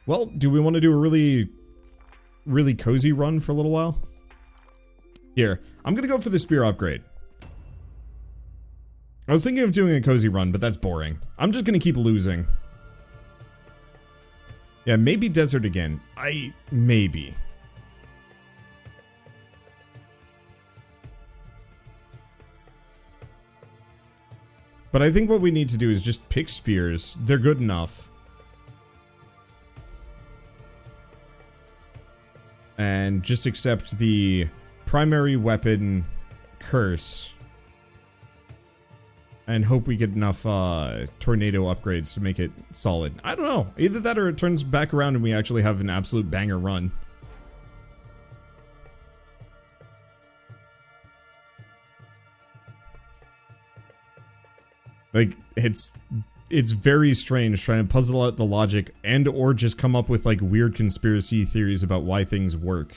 Well, do we want to do a really cozy run for a little while? Here, I'm gonna go for the spear upgrade. I was thinking of doing a cozy run, but that's boring. I'm just gonna keep losing. Yeah, maybe desert again. Maybe. But I think what we need to do is just pick spears. They're good enough. And just accept the primary weapon curse. And hope we get enough tornado upgrades to make it solid. I don't know. Either that or it turns back around and we actually have an absolute banger run. Like, it's very strange trying to puzzle out the logic and or just come up with like weird conspiracy theories about why things work.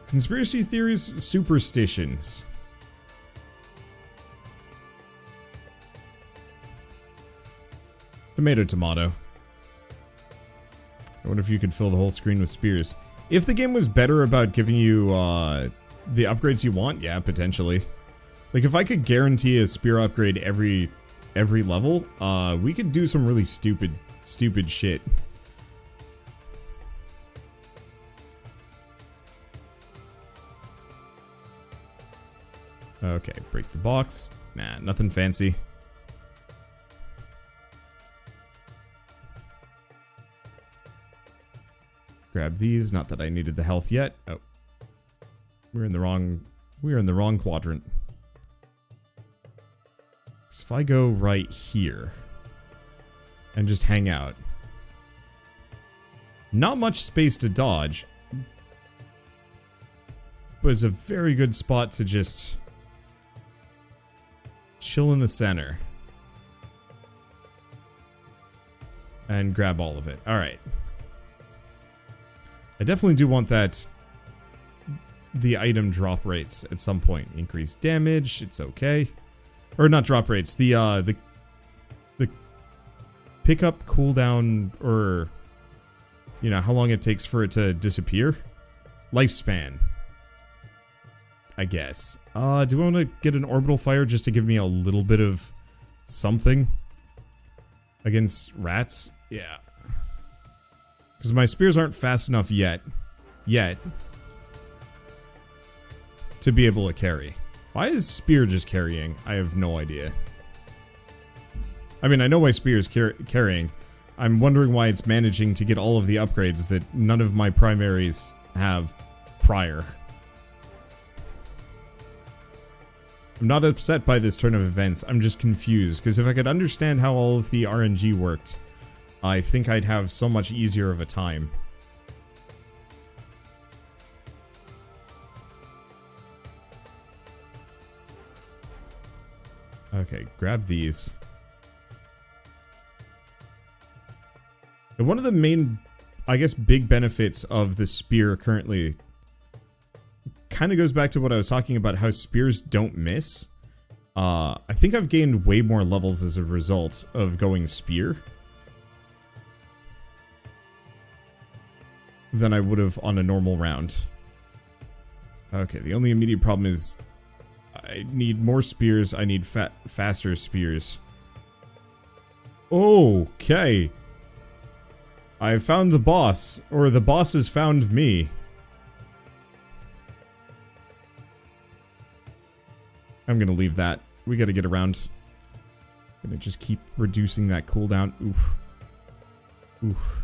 Conspiracy theories, superstitions. Tomato, tomato. I wonder if you could fill the whole screen with spears. If the game was better about giving you the upgrades you want, yeah, potentially. Like if I could guarantee a spear upgrade every level, we could do some really stupid shit. Okay, break the box. Nah, nothing fancy. Grab these, not that I needed the health yet. Oh. We're in the wrong quadrant. So if I go right here and just hang out. Not much space to dodge. But it's a very good spot to just chill in the center. And grab all of it. Alright. I definitely do want the item drop rates at some point. Increase damage, it's okay. Or not drop rates, the pickup cooldown, or, you know, how long it takes for it to disappear. Lifespan. I guess. Do I want to get an orbital fire just to give me a little bit of something against rats? Yeah. Because my spears aren't fast enough yet to be able to carry. Why is spear just carrying? I have no idea. I mean, I know why spear is carrying. I'm wondering why it's managing to get all of the upgrades that none of my primaries have prior. I'm not upset by this turn of events. I'm just confused, because if I could understand how all of the RNG worked, I think I'd have so much easier of a time. Okay, grab these. And one of the main, I guess, big benefits of the spear currently kind of goes back to what I was talking about, how spears don't miss. I think I've gained way more levels as a result of going spear than I would have on a normal round. Okay, the only immediate problem is I need more spears. I need faster spears. Okay. I found the boss, or the boss has found me. I'm gonna leave that. We gotta get around. I'm gonna just keep reducing that cooldown. Oof. Oof.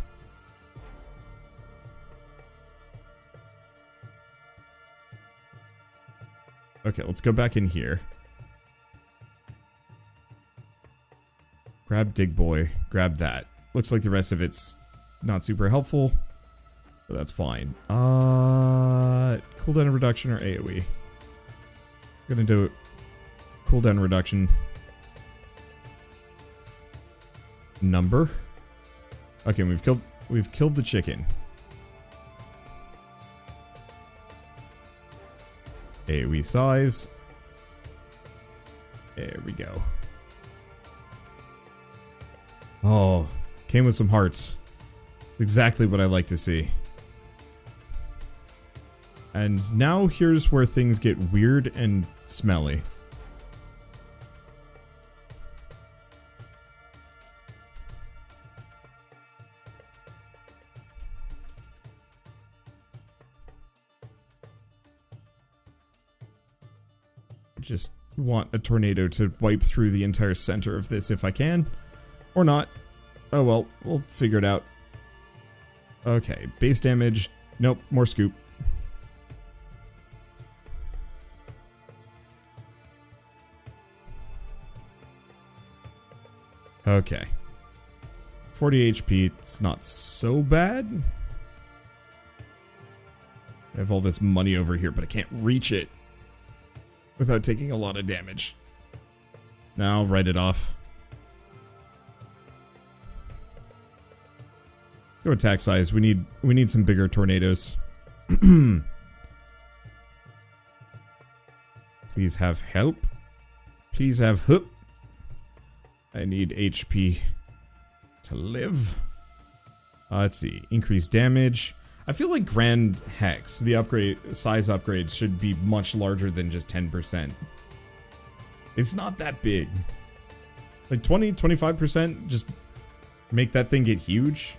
Okay, let's go back in here. Grab Dig Boy. Grab that. Looks like the rest of it's not super helpful, but that's fine. Cooldown reduction or AoE? Gonna do it. Cooldown reduction. Number. Okay, we've killed the chicken. AoE size. There we go. Oh, Came with some hearts. It's exactly what I like to see. And now here's where things get weird and smelly. Just want a tornado to wipe through the entire center of this if I can. Or not. Oh well, we'll figure it out. Okay, base damage. Nope, more scoop. Okay. 40 HP, it's not so bad. I have all this money over here, but I can't reach it without taking a lot of damage. Now, write it off. Go attack size. We need some bigger tornadoes. Please have help. Please have hoop. I need HP to live. Let's see. Increase damage. I feel like Grand Hex, the upgrade size upgrade, should be much larger than just 10%. It's not that big. Like 20, 25%, just make that thing get huge.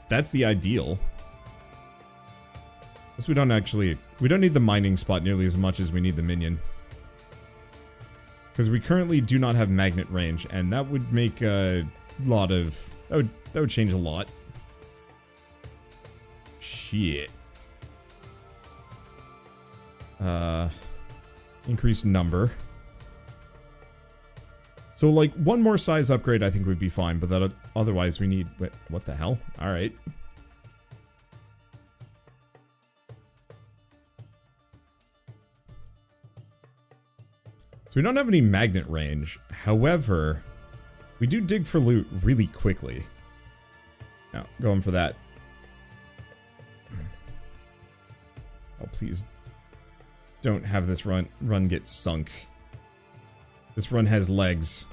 That's the ideal. Plus we don't need the mining spot nearly as much as we need the minion. Because we currently do not have magnet range, and that would make a lot of... That would change a lot. Shit. Increased number. So, like, one more size upgrade I think would be fine, but that otherwise we need... Wait, what the hell? Alright. So we don't have any magnet range. However, we do dig for loot really quickly. Now, going for that. Oh, please. Don't have this run get sunk. This run has legs.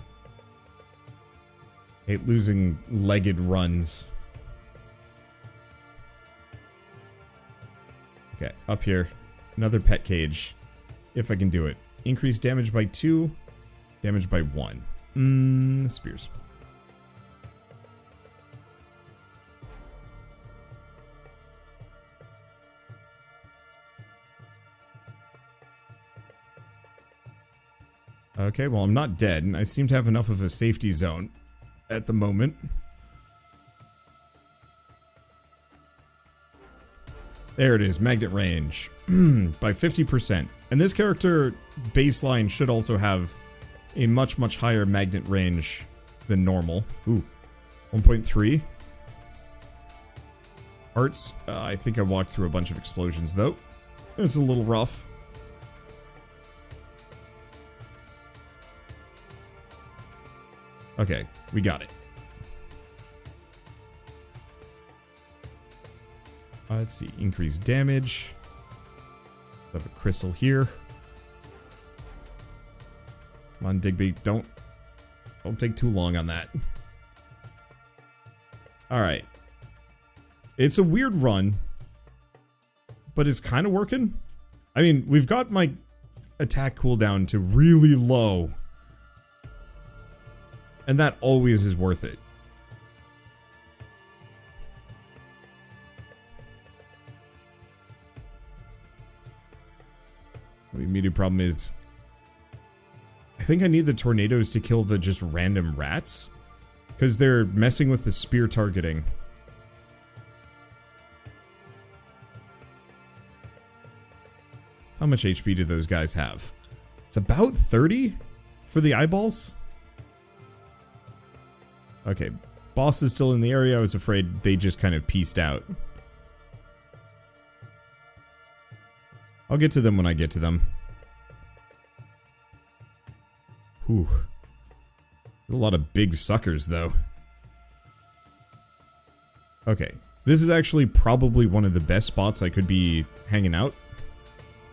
Hate losing legged runs. Okay, up here. Another pet cage. If I can do it. Increase damage by 2. Damage by 1. Spears. Okay, well, I'm not dead, and I seem to have enough of a safety zone at the moment. There it is, magnet range. By 50%. And this character baseline should also have a much, much higher magnet range than normal. Ooh, 1.3. Hearts. I think I walked through a bunch of explosions, though. It's a little rough. Okay, we got it. Let's see, increase damage. Have a crystal here. Come on, Digby, don't take too long on that. Alright. It's a weird run, but it's kind of working. I mean, we've got my attack cooldown to really low. And that always is worth it. The immediate problem is... I think I need the tornadoes to kill the just random rats. Because they're messing with the spear targeting. How much HP do those guys have? It's about 30 for the eyeballs. Okay, boss is still in the area. I was afraid they just kind of pieced out. I'll get to them when I get to them. Whew. There's a lot of big suckers, though. Okay, this is actually probably one of the best spots I could be hanging out.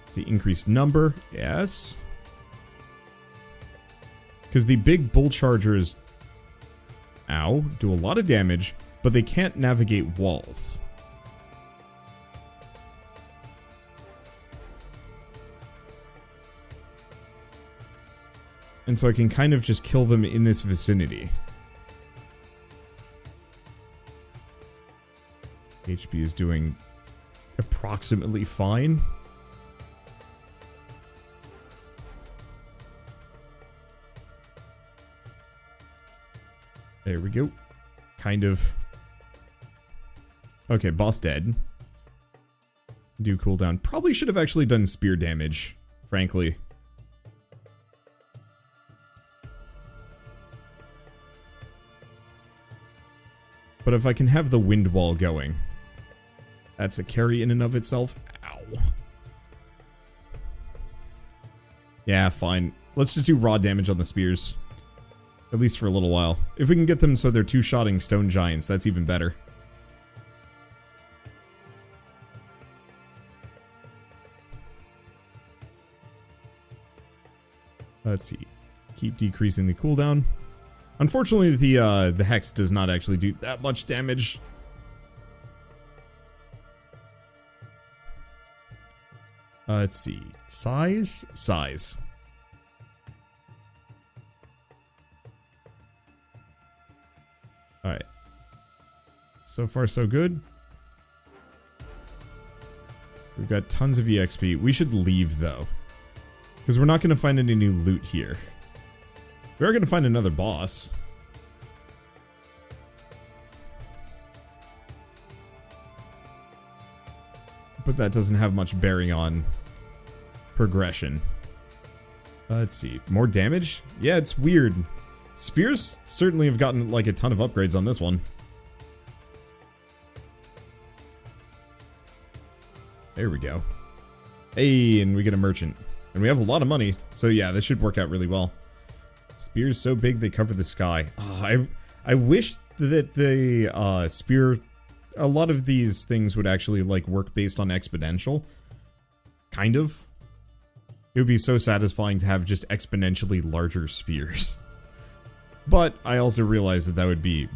Let's see, increased number. Yes. Because the big bull chargers Ow. Do a lot of damage, but they can't navigate walls. And so I can kind of just kill them in this vicinity. HP is doing approximately fine. There we go. Kind of. Okay, boss dead. Do cooldown. Probably should have actually done spear damage, frankly. But if I can have the wind wall going, that's a carry in and of itself. Ow. Yeah, fine. Let's just do raw damage on the spears. At least for a little while. If we can get them so they're two-shotting stone giants, that's even better. Let's see. Keep decreasing the cooldown. Unfortunately, the Hex does not actually do that much damage. Let's see. Size? Size. Alright. So far, so good. We've got tons of EXP. We should leave, though. Because we're not going to find any new loot here. We are going to find another boss. But that doesn't have much bearing on progression. Let's see. More damage? Yeah, it's weird. Spears certainly have gotten like a ton of upgrades on this one. There we go. Hey, and we get a merchant. And we have a lot of money. So yeah, this should work out really well. Spears so big they cover the sky. Oh, I wish that the spear, a lot of these things would actually like work based on exponential. Kind of. It would be so satisfying to have just exponentially larger spears. But I also realize that that would be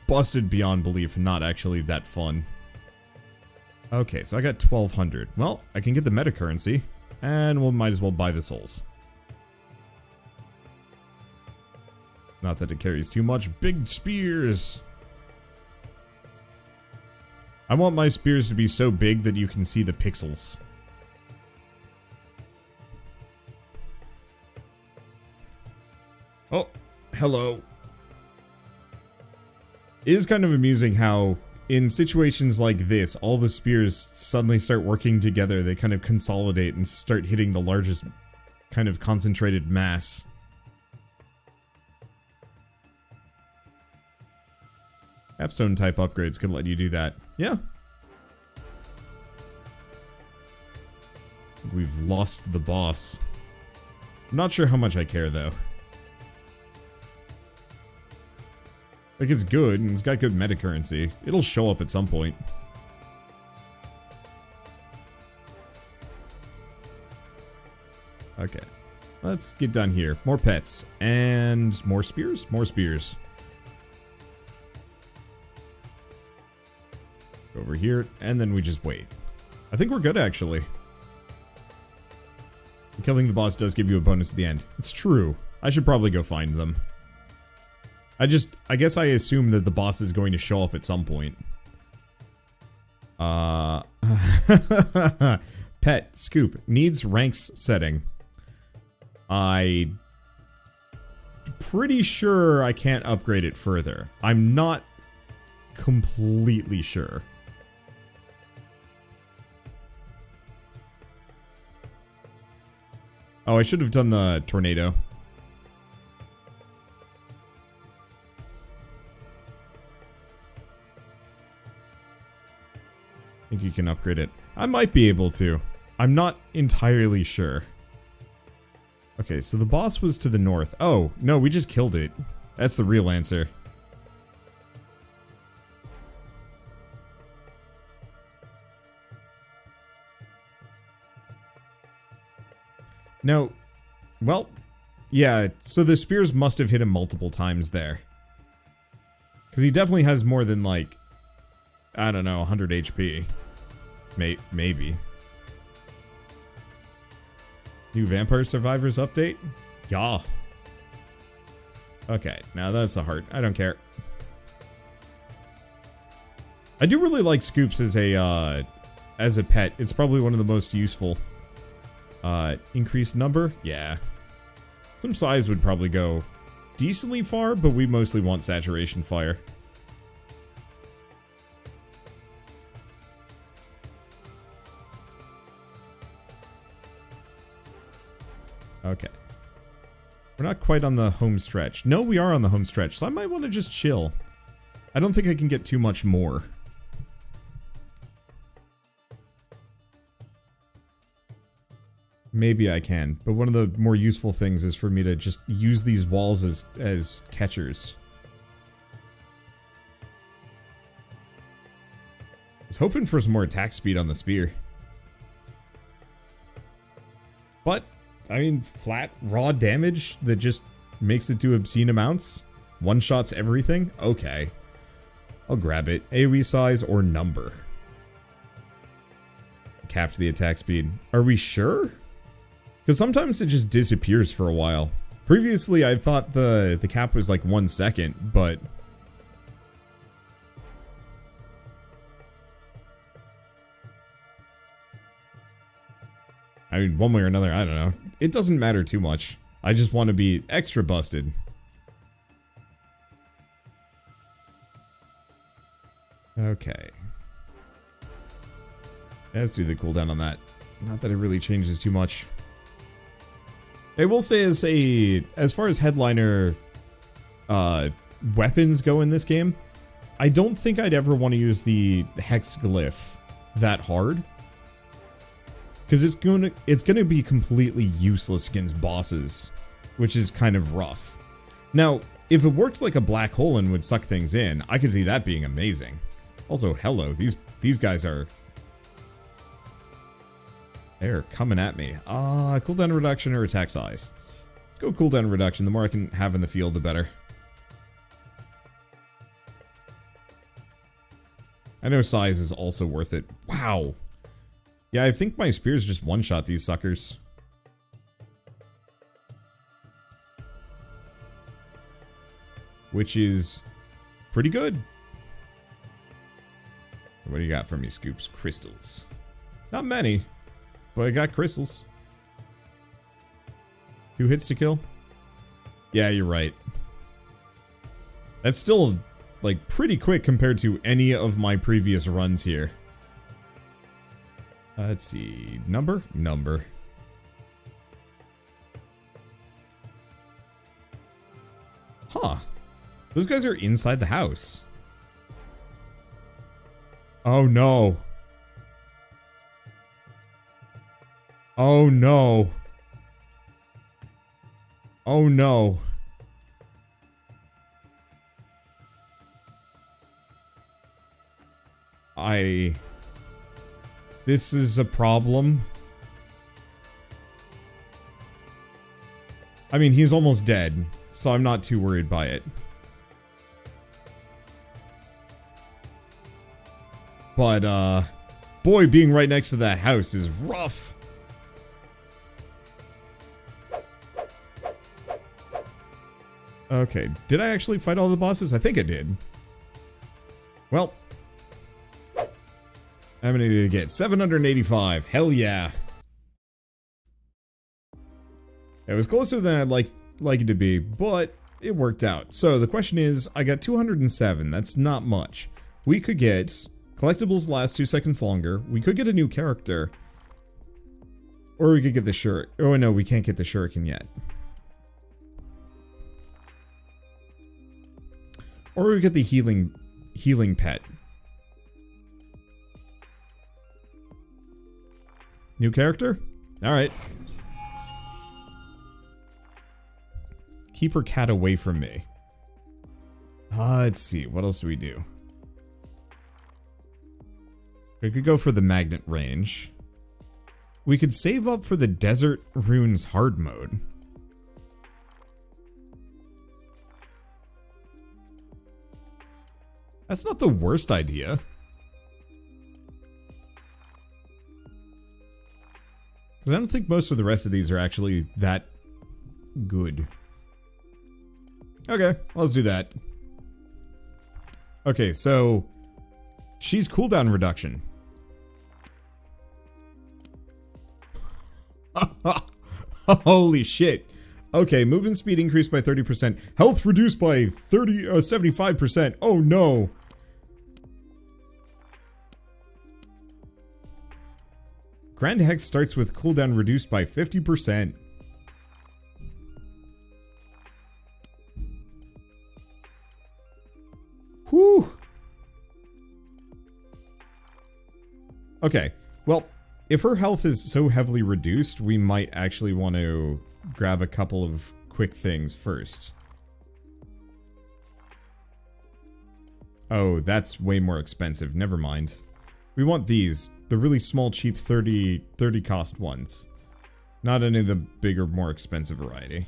busted beyond belief and not actually that fun. Okay, so I got 1,200. Well, I can get the meta currency, and we might as well buy the souls. Not that it carries too much. Big spears! I want my spears to be so big that you can see the pixels. Oh, hello. It is kind of amusing how, in situations like this, all the spears suddenly start working together. They kind of consolidate and start hitting the largest kind of concentrated mass. Capstone type upgrades could let you do that. Yeah. We've lost the boss. I'm not sure how much I care, though. Like, it's good, and it's got good meta currency. It'll show up at some point. Okay. Let's get done here. More pets. And more spears? More spears. Over here, and then we just wait. I think we're good, actually. Killing the boss does give you a bonus at the end. It's true. I should probably go find them. I guess I assume that the boss is going to show up at some point. Pet, Scoop, needs ranks setting. I'm pretty sure I can't upgrade it further. I'm not completely sure. Oh, I should have done the tornado. I think you can upgrade it. I might be able to. I'm not entirely sure. Okay, so the boss was to the north. Oh, no, we just killed it. That's the real answer. No. Well, yeah, so the spears must have hit him multiple times there. Because he definitely has more than, like, I don't know, 100 HP. Maybe. New Vampire Survivors update? Yeah. Okay, now that's a heart. I don't care. I do really like Scoops as a pet. It's probably one of the most useful. Increased number? Yeah. Some size would probably go decently far, but we mostly want saturation fire. Okay. We're not quite on the home stretch. No, we are on the home stretch, so I might want to just chill. I don't think I can get too much more. Maybe I can, but one of the more useful things is for me to just use these walls as catchers. I was hoping for some more attack speed on the spear. But, I mean, flat, raw damage that just makes it do obscene amounts? One-shots everything? Okay. I'll grab it. AoE size or number. Capped the attack speed. Are we sure? Because sometimes it just disappears for a while. Previously, I thought the cap was like 1 second, but... I mean, one way or another, I don't know. It doesn't matter too much. I just want to be extra busted. Okay. Let's do the cooldown on that. Not that it really changes too much. I will say as far as headliner weapons go in this game, I don't think I'd ever want to use the hex glyph that hard. Because it's gonna be completely useless against bosses, which is kind of rough. Now, if it worked like a black hole and would suck things in, I could see that being amazing. Also, hello, these guys are... They're coming at me. Cooldown reduction or attack size? Let's go cooldown reduction. The more I can have in the field, the better. I know size is also worth it. Wow. Yeah, I think my spears just one-shot these suckers. Which is pretty good. What do you got for me, Scoops? Crystals. Not many. But I got crystals. 2 hits to kill? Yeah, you're right. That's still, like, pretty quick compared to any of my previous runs here. Let's see. Number? Number. Huh. Those guys are inside the house. Oh, no. Oh no. Oh no. This is a problem. I mean, he's almost dead, so I'm not too worried by it. But, boy, being right next to that house is rough. Okay, did I actually fight all the bosses? I think I did. Well, I'm gonna need to get 785. Hell yeah. It was closer than I'd like it to be, but it worked out. So the question is, I got 207. That's not much. We could get collectibles last 2 seconds longer. We could get a new character. Or we could get the shuriken. Oh no, we can't get the shuriken yet. Or we get the healing pet. New character? Alright. Keep her cat away from me. Let's see. What else do we do? We could go for the magnet range. We could save up for the Desert Runes hard mode. That's not the worst idea. Because I don't think most of the rest of these are actually that good. Okay, let's do that. Okay, so she's cooldown reduction. Holy shit. Okay, movement speed increased by 30%. Health reduced by 75%. Oh no. Grand Hex starts with cooldown reduced by 50%. Whew. Okay, well, if her health is so heavily reduced, we might actually want to grab a couple of quick things first. Oh, that's way more expensive. Never mind. We want these. The really small, cheap 30 cost ones. Not any of the bigger, more expensive variety.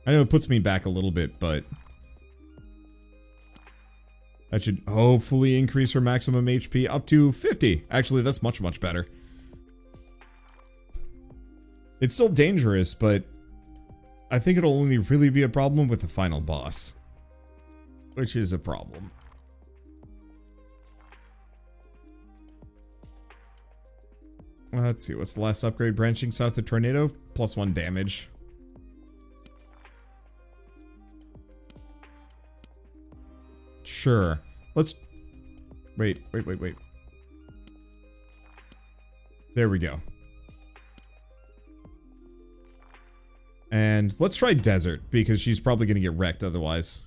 I know it puts me back a little bit, but that should hopefully increase her maximum HP up to 50. Actually, that's much, much better. It's still dangerous, but I think it'll only really be a problem with the final boss. Which is a problem. Let's see, what's the last upgrade? Branching South of Tornado, +1 damage. Sure. Let's... Wait. There we go. And let's try Desert, because she's probably going to get wrecked otherwise.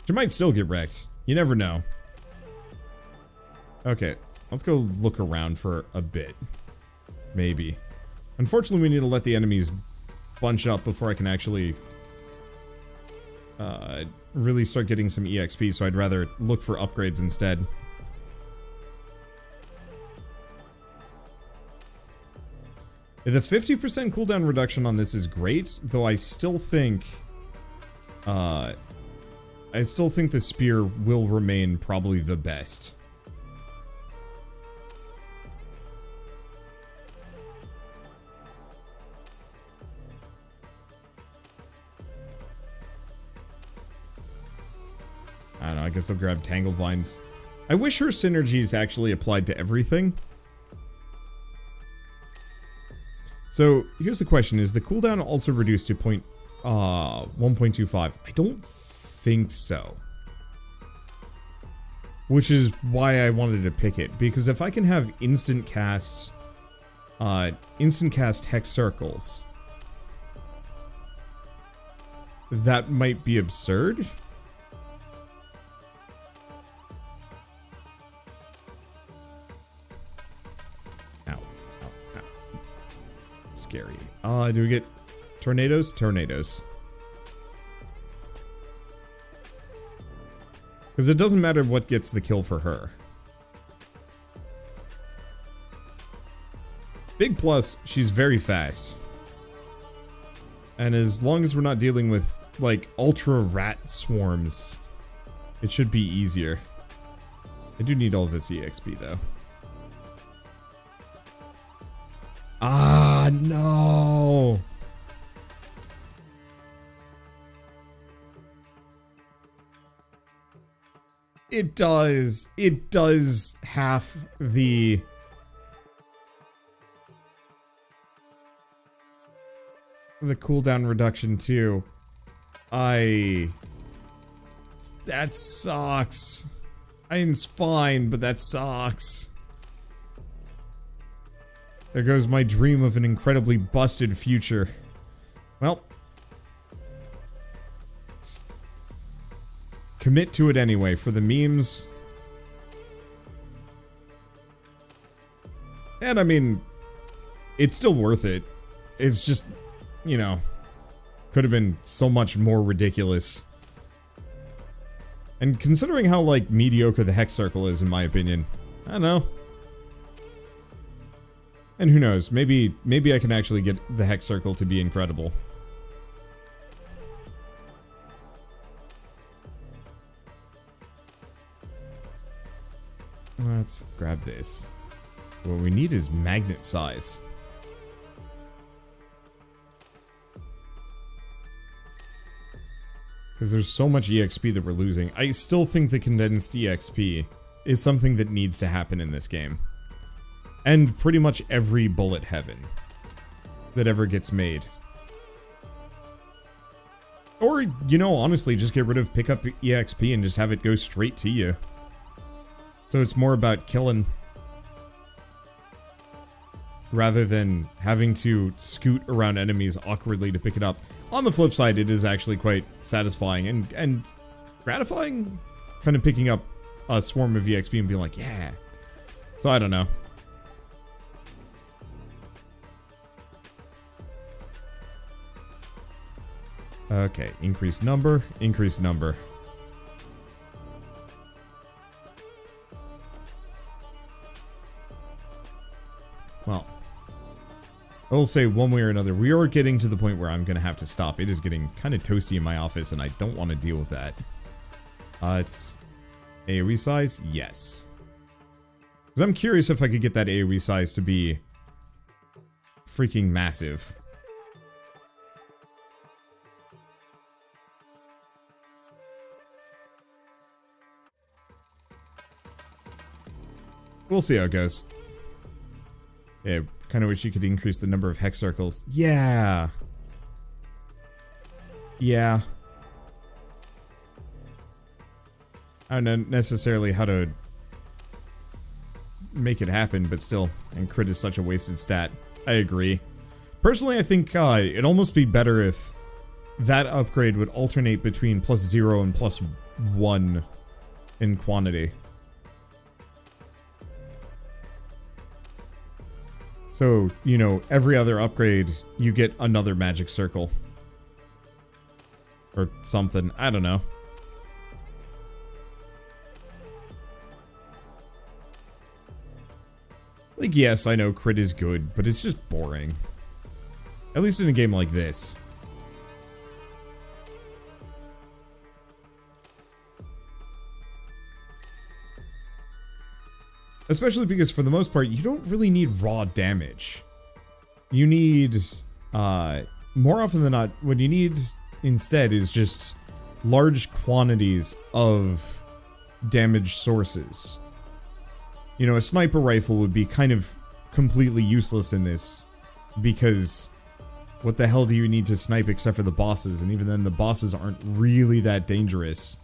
She might still get wrecked. You never know. Okay, let's go look around for a bit. Maybe. Unfortunately, we need to let the enemies bunch up before I can actually really start getting some EXP, so I'd rather look for upgrades instead. The 50% cooldown reduction on this is great, though I still think the spear will remain probably the best. I don't know, I guess I'll grab Tangle Vines. I wish her synergies actually applied to everything. So, here's the question. Is the cooldown also reduced to 1.25? I don't think so. Which is why I wanted to pick it. Because if I can have instant cast hex circles, that might be absurd. Scary. Do we get tornadoes? Tornadoes. Because it doesn't matter what gets the kill for her. Big plus, she's very fast. And as long as we're not dealing with, like, ultra rat swarms, it should be easier. I do need all this EXP, though. Ah, no! It does. It does half the... cooldown reduction, too. That sucks. I mean, it's fine, but that sucks. There goes my dream of an incredibly busted future. Well. Let's commit to it anyway, for the memes. And I mean, it's still worth it. It's just, you know, could have been so much more ridiculous. And considering how, like, mediocre the Hex Circle is, in my opinion, I don't know. And who knows, maybe I can actually get the Hex Circle to be incredible. Let's grab this. What we need is magnet size. Because there's so much EXP that we're losing. I still think the condensed EXP is something that needs to happen in this game. And pretty much every bullet heaven that ever gets made. Or, you know, honestly, just get rid of pick up EXP and just have it go straight to you. So it's more about killing rather than having to scoot around enemies awkwardly to pick it up. On the flip side, it is actually quite satisfying and gratifying, kind of picking up a swarm of EXP and being like, yeah. So I don't know. Okay, increased number, increased number. Well, I will say one way or another, we are getting to the point where I'm going to have to stop. It is getting kind of toasty in my office, and I don't want to deal with that. It's AoE size? Yes. Because I'm curious if I could get that AoE size to be freaking massive. We'll see how it goes. Yeah, kind of wish you could increase the number of hex circles. Yeah. Yeah. I don't know necessarily how to make it happen, but still. And crit is such a wasted stat. I agree. Personally, I think it'd almost be better if that upgrade would alternate between +0 and +1 in quantity. So, you know, every other upgrade, you get another magic circle. Or something. I don't know. Like, yes, I know crit is good, but it's just boring. At least in a game like this. Especially because, for the most part, you don't really need raw damage. You need, more often than not, what you need instead is just large quantities of damage sources. You know, a sniper rifle would be kind of completely useless in this, because what the hell do you need to snipe except for the bosses? And even then, the bosses aren't really that dangerous.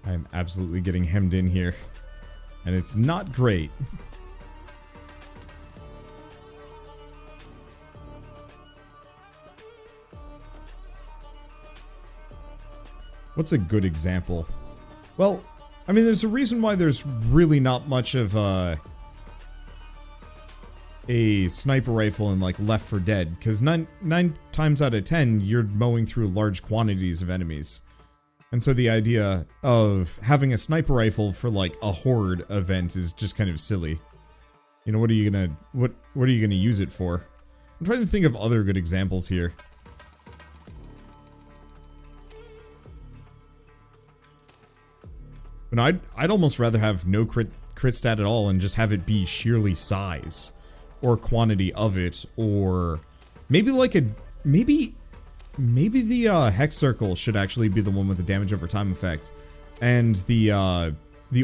I'm absolutely getting hemmed in here. And it's not great. What's a good example? Well, I mean, there's a reason why there's really not much of a sniper rifle in, like, Left 4 Dead. Because nine times out of 10, you're mowing through large quantities of enemies. And so the idea of having a sniper rifle for, like, a Horde event is just kind of silly. You know, what are you gonna use it for? I'm trying to think of other good examples here. But I'd almost rather have no crit stat at all and just have it be sheerly size. Or quantity of it, or maybe like Maybe the Hex Circle should actually be the one with the damage over time effect. And the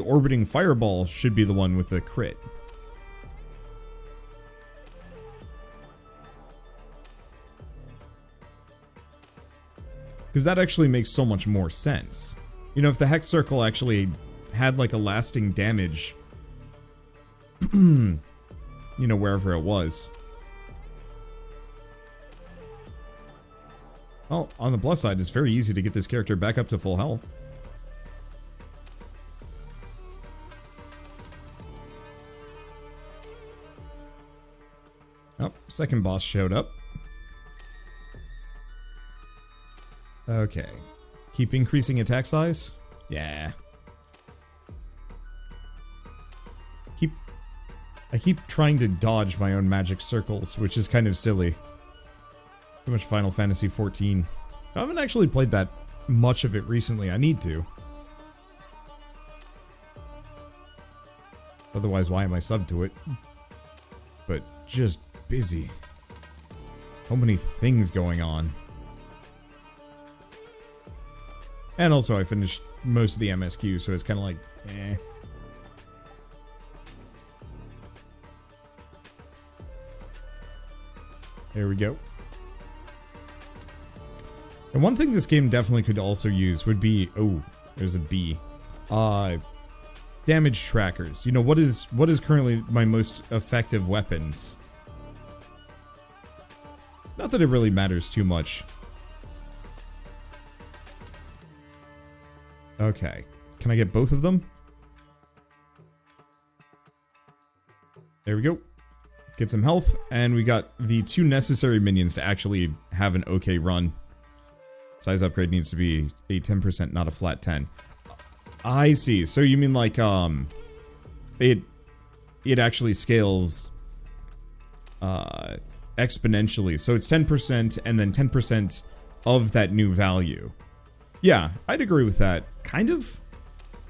Orbiting Fireball should be the one with the crit. Because that actually makes so much more sense. You know, if the Hex Circle actually had like a lasting damage, you know, wherever it was. Well, on the plus side, it's very easy to get this character back up to full health. Oh, second boss showed up. Okay. Keep increasing attack size? Yeah. I keep trying to dodge my own magic circles, which is kind of silly. Too much Final Fantasy XIV. I haven't actually played that much of it recently. I need to. Otherwise, why am I subbed to it? But just busy. So many things going on. And also, I finished most of the MSQ, so it's kind of like, eh. There we go. And one thing this game definitely could also use would be... Oh, there's a bee. Damage trackers. You know, what is currently my most effective weapons? Not that it really matters too much. Okay. Can I get both of them? There we go. Get some health, and we got the 2 necessary minions to actually have an okay run. Size upgrade needs to be a 10%, not a flat 10. I see. So you mean like, it actually scales, exponentially. So it's 10% and then 10% of that new value. Yeah, I'd agree with that. Kind of.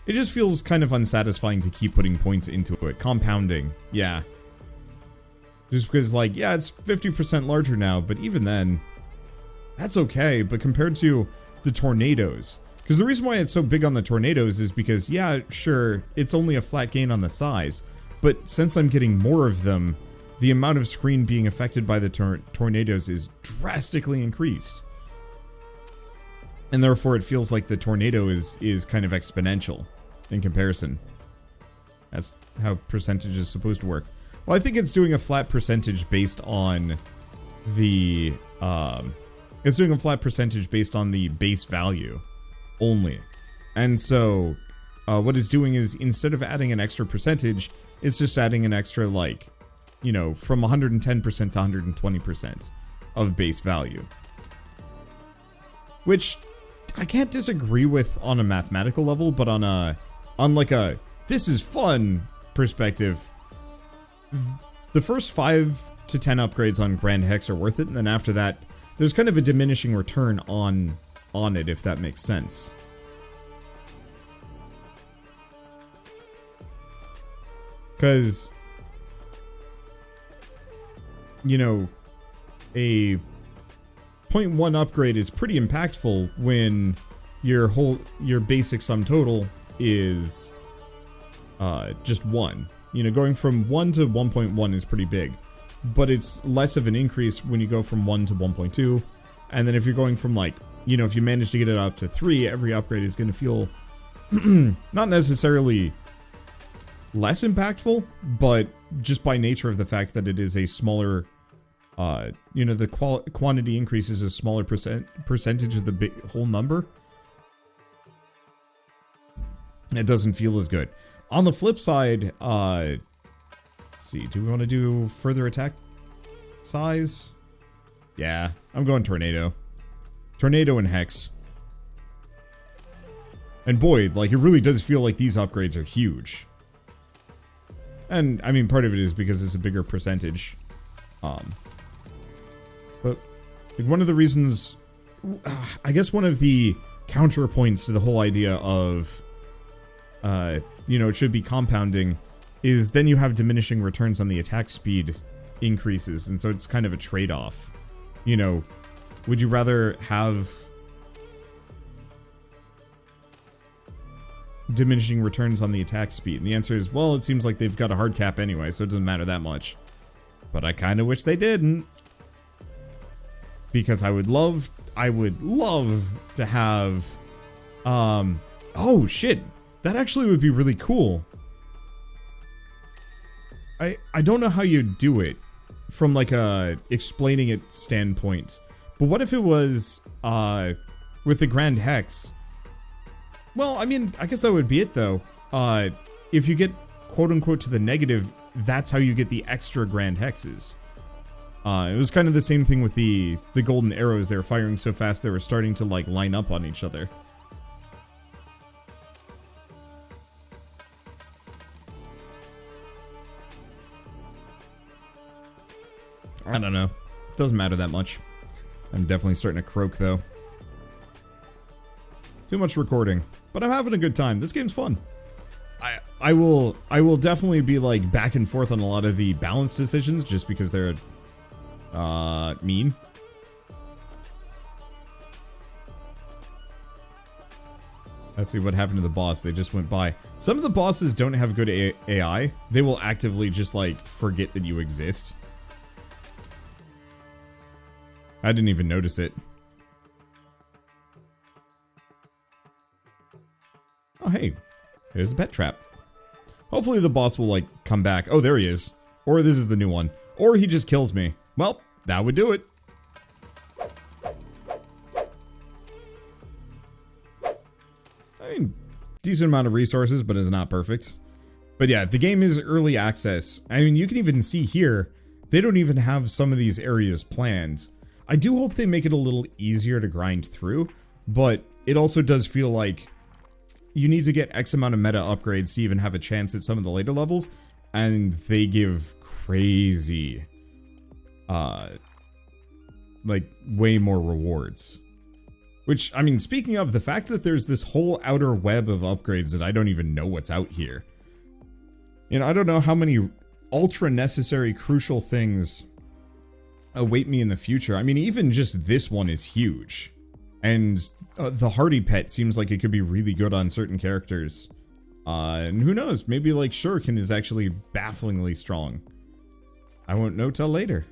It just feels kind of unsatisfying to keep putting points into it. Compounding. Yeah. Just because, like, yeah, it's 50% larger now, but even then, that's okay. But compared to the tornadoes, because the reason why it's so big on the tornadoes is because, yeah, sure, it's only a flat gain on the size, but since I'm getting more of them, the amount of screen being affected by the tornadoes is drastically increased. And therefore, it feels like the tornado is kind of exponential in comparison. That's how percentage is supposed to work. Well, I think it's doing a flat percentage based on the, it's doing a flat percentage based on the base value only. And so, what it's doing is, instead of adding an extra percentage, it's just adding an extra, like, you know, from 110% to 120% of base value. Which I can't disagree with on a mathematical level, but on like a, this is fun perspective, the first 5 to 10 upgrades on Grand Hex are worth it, and then after that, there's kind of a diminishing return on it, if that makes sense. Because, you know, a 0.1 upgrade is pretty impactful when your basic sum total is just 1. You know, going from 1 to 1.1 is pretty big, but it's less of an increase when you go from 1 to 1.2, and then if you're going from, like, you know, if you manage to get it up to 3, every upgrade is going to feel not necessarily less impactful, but just by nature of the fact that it is a smaller, you know, the quantity increases a smaller percentage of the whole number. It doesn't feel as good. On the flip side, let's see, do we want to do further attack size? Yeah, I'm going Tornado. Tornado and Hex. And boy, like, it really does feel like these upgrades are huge. And, I mean, part of it is because it's a bigger percentage. But, like, one of the reasons, I guess one of the counterpoints to the whole idea of, you know, it should be compounding, is then you have diminishing returns on the attack speed increases, and so it's kind of a trade-off. You know, would you rather have diminishing returns on the attack speed? And the answer is, well, it seems like they've got a hard cap anyway, so it doesn't matter that much. But I kind of wish they didn't. Because I would love to have, oh shit, that actually would be really cool. I don't know how you do it from like a explaining it standpoint, but what if it was, with the Grand Hex? Well, I mean, I guess that would be it though. If you get quote unquote to the negative, that's how you get the extra Grand Hexes. It was kind of the same thing with the golden arrows. They were firing so fast they were starting to like line up on each other. I don't know. Doesn't matter that much. I'm definitely starting to croak though. Too much recording. But I'm having a good time. This game's fun. I will definitely be like back and forth on a lot of the balance decisions just because they're mean. Let's see what happened to the boss. They just went by. Some of the bosses don't have good AI. They will actively just like forget that you exist. I didn't even notice it. Oh, hey. There's a pet trap. Hopefully the boss will, like, come back. Oh, there he is. Or this is the new one. Or he just kills me. Well, that would do it. I mean, decent amount of resources, but it's not perfect. But yeah, the game is early access. I mean, you can even see here, they don't even have some of these areas planned. I do hope they make it a little easier to grind through, but it also does feel like you need to get X amount of meta upgrades to even have a chance at some of the later levels, and they give crazy, like, way more rewards. Which, I mean, speaking of, the fact that there's this whole outer web of upgrades that I don't even know what's out here. You know, I don't know how many ultra necessary, crucial things await me in the future. I mean, even just this one is huge. And the Hardy pet seems like it could be really good on certain characters. And who knows, maybe like Shuriken is actually bafflingly strong. I won't know till later.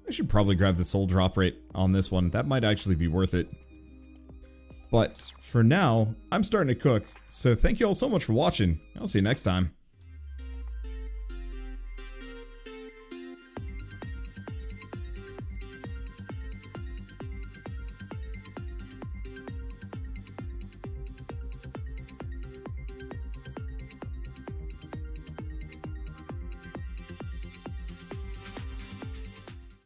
I should probably grab the soul drop rate on this one. That might actually be worth it. But for now, I'm starting to cook. So thank you all so much for watching. I'll see you next time.